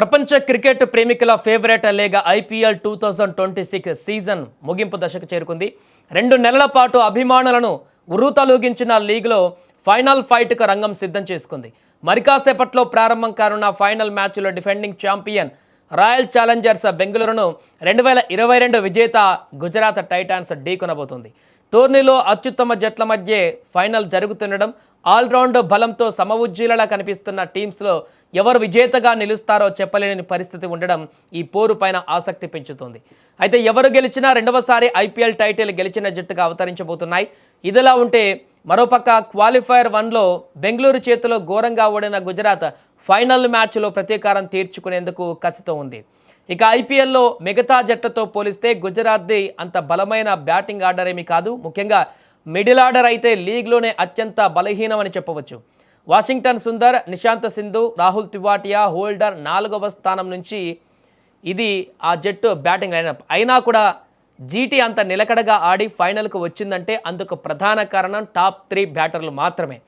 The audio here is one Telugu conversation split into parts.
ప్రపంచ క్రికెట్ ప్రేమికుల ఫేవరెట్ లీగ్ ఐపీఎల్ 2026 సీజన్ ముగింపు దశకు చేరుకుంది. 2 నెలల పాటు అభిమానులను ఉర్రూతలూగించిన లీగ్లో ఫైనల్ ఫైట్కు రంగం సిద్ధం చేసుకుంది. మరికాసేపట్లో ప్రారంభం కానున్న ఫైనల్ మ్యాచ్లో డిఫెండింగ్ ఛాంపియన్ రాయల్ ఛాలెంజర్స్ బెంగళూరును 2022 విజేత గుజరాత్ టైటాన్స్ ఢీకొనబోతుంది. టోర్నీలో అత్యుత్తమ జట్ల మధ్య ఫైనల్ జరుగుతుండడం, ఆల్రౌండ్ బలంతో సమవుజ్జీలలా కనిపిస్తున్న టీమ్స్లో ఎవరు విజేతగా నిలుస్తారో చెప్పలేని పరిస్థితి ఉండడం ఈ పోరు పైన ఆసక్తి పెంచుతుంది. అయితే ఎవరు గెలిచినా రెండవసారి ఐపీఎల్ టైటిల్ గెలిచిన జట్టుగా అవతరించబోతున్నాయి. ఇదిలా ఉంటే మరోపక్క క్వాలిఫైయర్ 1లో బెంగళూరు చేతిలో ఘోరంగా ఓడిన గుజరాత్ ఫైనల్ మ్యాచ్లో ప్రతీకారం తీర్చుకునేందుకు కసితో ఉంది. ఇక ఐపీఎల్లో మిగతా జట్టుతో పోలిస్తే గుజరాత్ది అంత బలమైన బ్యాటింగ్ ఆర్డర్ ఏమీ కాదు. ముఖ్యంగా మిడిల్ ఆర్డర్ అయితే లీగ్లోనే అత్యంత బలహీనమని చెప్పవచ్చు. వాషింగ్టన్ సుందర్, నిశాంత్ సింధు, రాహుల్ తివాటియా, హోల్డర్ 4వ స్థానం నుంచి ఇది ఆ జట్టు బ్యాటింగ్ లైనప్. అయినా కూడా జీటీ అంత నిలకడగా ఆడి ఫైనల్కు వచ్చిందంటే అందుకు ప్రధాన కారణం టాప్ 3 బ్యాటర్లు మాత్రమే.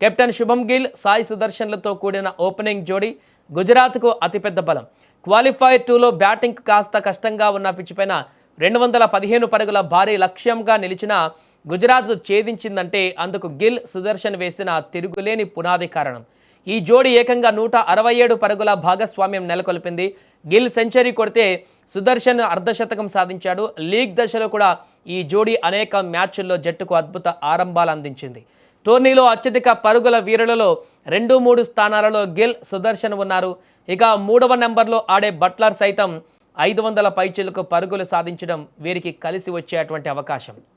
కెప్టెన్ శుభం గిల్, సాయి సుదర్శన్లతో కూడిన ఓపెనింగ్ జోడీ గుజరాత్కు అతిపెద్ద బలం. క్వాలిఫైర్ 2లో బ్యాటింగ్ కాస్త కష్టంగా ఉన్న పిచ్చిపైన 215 పరుగుల భారీ లక్ష్యంగా నిలిచిన గుజరాత్ ఛేదించిందంటే అందుకు గిల్, సుదర్శన్ వేసిన తిరుగులేని పునాది కారణం. ఈ జోడీ ఏకంగా 167 పరుగుల భాగస్వామ్యం నెలకొల్పింది. గిల్ సెంచరీ కొడితే సుదర్శన్ అర్ధశతకం సాధించాడు. లీగ్ దశలో కూడా ఈ జోడీ అనేక మ్యాచ్ల్లో జట్టుకు అద్భుత ఆరంభాలు అందించింది. టోర్నీలో అత్యధిక పరుగుల వీరులలో 2-3 స్థానాలలో గిల్, సుదర్శన్ ఉన్నారు. ఇక 3వ నెంబర్లో ఆడే బట్లర్ సైతం 500 పైచిలకు పరుగులు సాధించడం వీరికి కలిసి వచ్చేటువంటి అవకాశం.